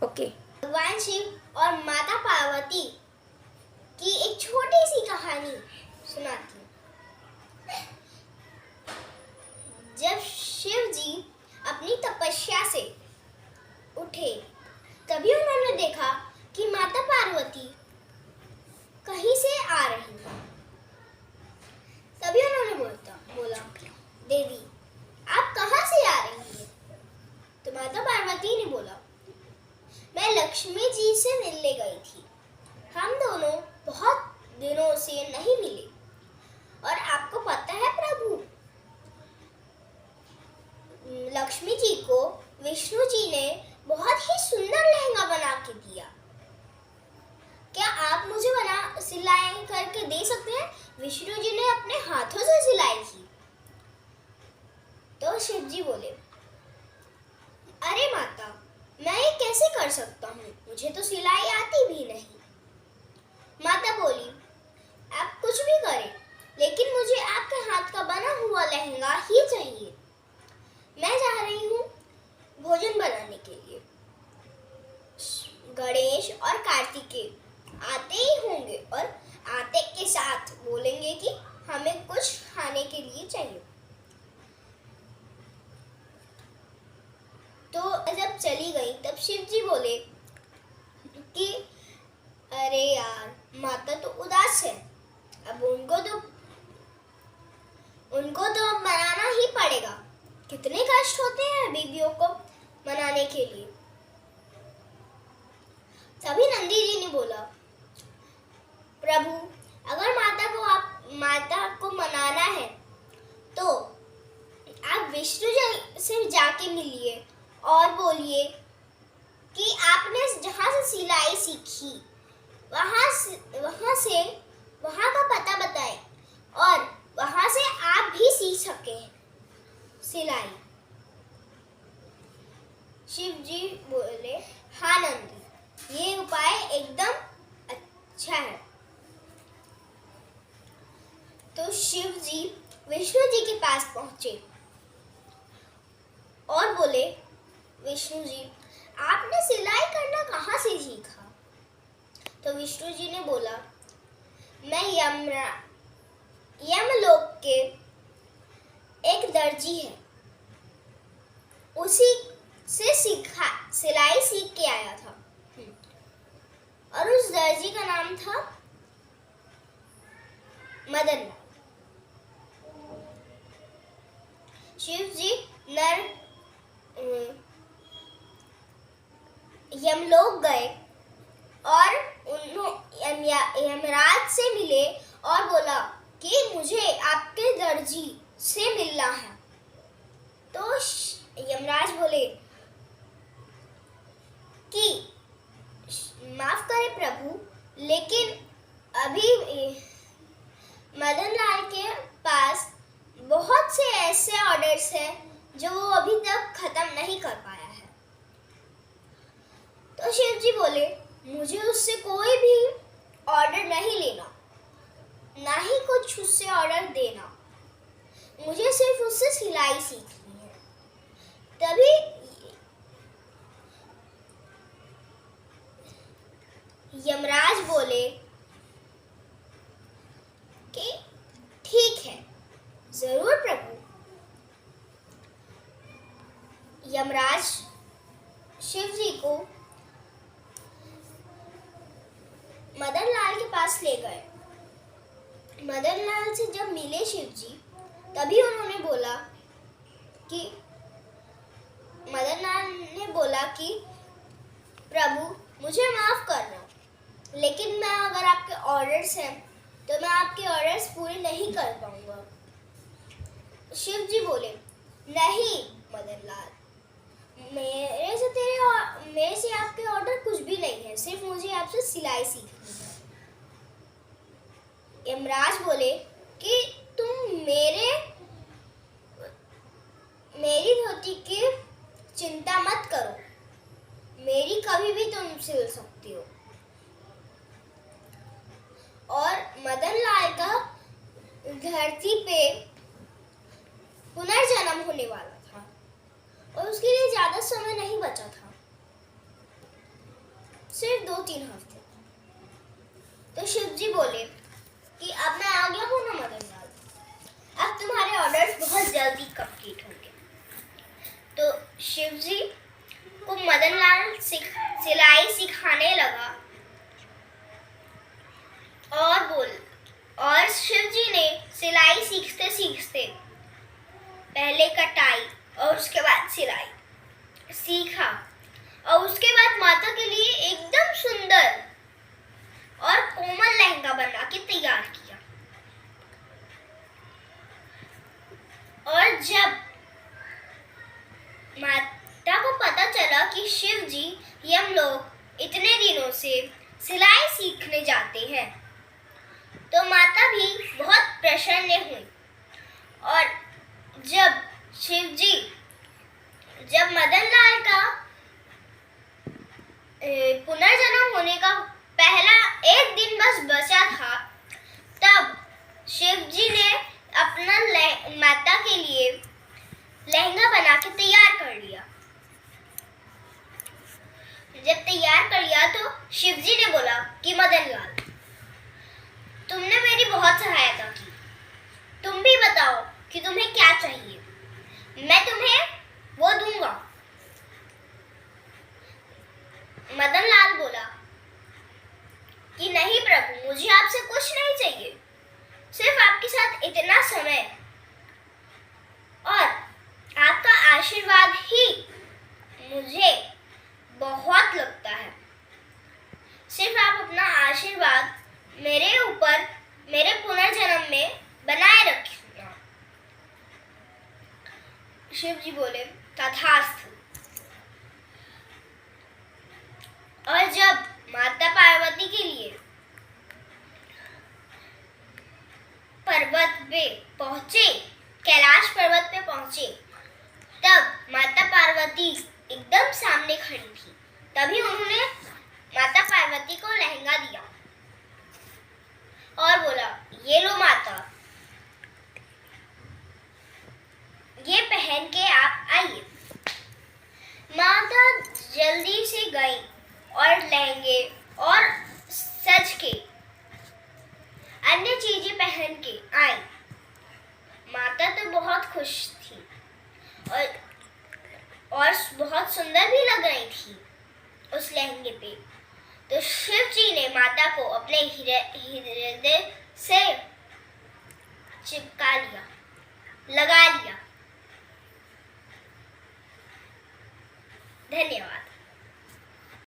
Okay. भगवान शिव और माता पार्वती की एक छोटी सी कहानी सुनाती हूँ। जब शिव जी अपनी तपस्या से उठे, तभी उन्होंने देखा कि माता पार्वती कहीं से आ रही है। तभी उन्होंने बोला, देवी आप कहाँ से आ रही है? तो माता पार्वती ने बोला, मैं लक्ष्मी जी से मिलने गई थी। हम दोनों बहुत दिनों से नहीं मिले और आपको पता है प्रभु, लक्ष्मी जी को विष्णु जी ने बहुत ही सुंदर लहंगा बना के दिया। क्या आप मुझे सिलाई करके दे सकते हैं? विष्णु जी ने अपने हाथों से सिलाई की। तो शिव जी बोले, अरे माता, मैं ये कैसे कर सकता हूँ? मुझे तो सिलाई आती भी नहीं। माता बोली, आप कुछ भी करें, लेकिन मुझे आपके हाथ का बना हुआ लहंगा ही चाहिए। मैं जा रही हूँ भोजन बनाने के लिए। गणेश और कार्तिकेय आते ही होंगे और आते के साथ बोलेंगे कि हमें कुछ खाने के लिए चाहिए। तो जब चली गई तब शिव जी बोले कि अरे यार, माता तो उदास है, अब उनको तो मनाना ही पड़ेगा। कितने कष्ट होते हैं बीवियों को मनाने के लिए। तभी नंदी जी ने बोला, प्रभु अगर माता को मनाना है तो आप विष्णु जी से जाके मिलिए और बोलिए कि आपने जहाँ से सिलाई सीखी वहाँ का पता बताएं और वहाँ से आप भी सीख सके सिलाई। शिव जी बोले, हाँ नंदी, ये उपाय एकदम अच्छा है। तो शिव जी विष्णु जी के पास पहुंचे और बोले, विष्णु जी आपने सिलाई करना कहाँ से सीखा? तो विष्णु जी ने बोला, मैं यमलोक के एक दर्जी है, उसी से सिलाई सीख के आया था। और उस दर्जी का नाम था मदन। शिव जी यमलोक गए और यमराज से मिले और बोला कि मुझे आपके दर्जी से मिलना है। तो यमराज बोले कि माफ करें प्रभु, लेकिन अभी मदन लाल के पास बहुत से ऐसे ऑर्डर्स हैं जो वो अभी तक खत्म नहीं कर पाया है। तो शिव जी बोले, मुझे उससे कोई भी ऑर्डर नहीं लेना, ना ही कुछ उससे ऑर्डर देना, मुझे सिर्फ उससे सिलाई सीखनी है। तभी यमराज बोले कि ठीक है, जरूर प्रभु। यमराज शिव जी को मदन लाल के पास ले गए। मदन लाल से जब मिले शिव जी, तभी उन्होंने बोला कि मदन लाल ने बोला कि प्रभु मुझे माफ करना, लेकिन मैं अगर आपके ऑर्डर्स हैं तो मैं आपके ऑर्डर्स पूरे नहीं कर पाऊंगा। शिव जी बोले, नहीं मदन लाल, मेरे से आपके ऑर्डर कुछ भी नहीं है, सिर्फ मुझे आपसे सिलाई सीखनी है। यमराज बोले कि तुम मेरी धोती की चिंता मत करो, मेरी कभी भी तुम सिल सकती हो। और मदन लाल का धरती पे पुनर्जन्म होने वाला था और उसके लिए ज्यादा समय नहीं बचा था। सिर्फ 2-3 हफ्ते। तो शिव जी बोले कि अब मैं आ गया हूँ ना मदन लाल, अब तुम्हारे ऑर्डर्स बहुत जल्दी कंप्लीट होंगे। तो शिव जी को मदन लाल सिलाई सिखाने लगा और शिव जी ने सिलाई सीखते सीखते पहले कटाई और उसके बाद सिलाई सीखा और उसके बाद माता के लिए एकदम सुंदर और कोमल लहंगा बना के तैयार किया। और जब माता को पता चला कि शिव जी ये हम लोग इतने दिनों से सिलाई सीखने जाते हैं, तो माता भी बहुत प्रसन्न हुई। और जब मदन लाल का पुनर्जन्म होने का पहला एक दिन बस बचा था, तब शिव जी ने अपना माता के लिए लहंगा बना के तैयार कर लिया। जब तैयार कर लिया तो शिव जी ने बोला कि मदन लाल, तुमने मेरी बहुत सहायता की, तुम भी बताओ कि तुम्हें क्या चाहिए, मैं तुम्हें वो दूंगा। मदन लाल बोला कि नहीं प्रभु, मुझे आपसे कुछ नहीं चाहिए, सिर्फ आपके साथ इतना समय और आपका आशीर्वाद ही मुझे बहुत लगता है। सिर्फ आप अपना आशीर्वाद मेरे ऊपर मेरे पुनर्जन्म में बनाए रखना। शिव जी बोले तथास्तु। और जब माता पार्वती के लिए पर्वत पे पहुंचे, कैलाश पर्वत पे पहुंचे, तब माता पार्वती एकदम सामने खड़ी थी। तभी उन्होंने माता पार्वती को लहंगा दिया और बोला, ये लो माता, ये पहन के आप आइए। माता जल्दी से गई और लहंगे और सज के अन्य चीजें पहन के आई। माता तो बहुत खुश थी और बहुत सुंदर भी लग रही थी उस लहंगे पे। तो शिव जी ने माता को अपने हृदय से चिपका लिया, लगा लिया। धन्यवाद।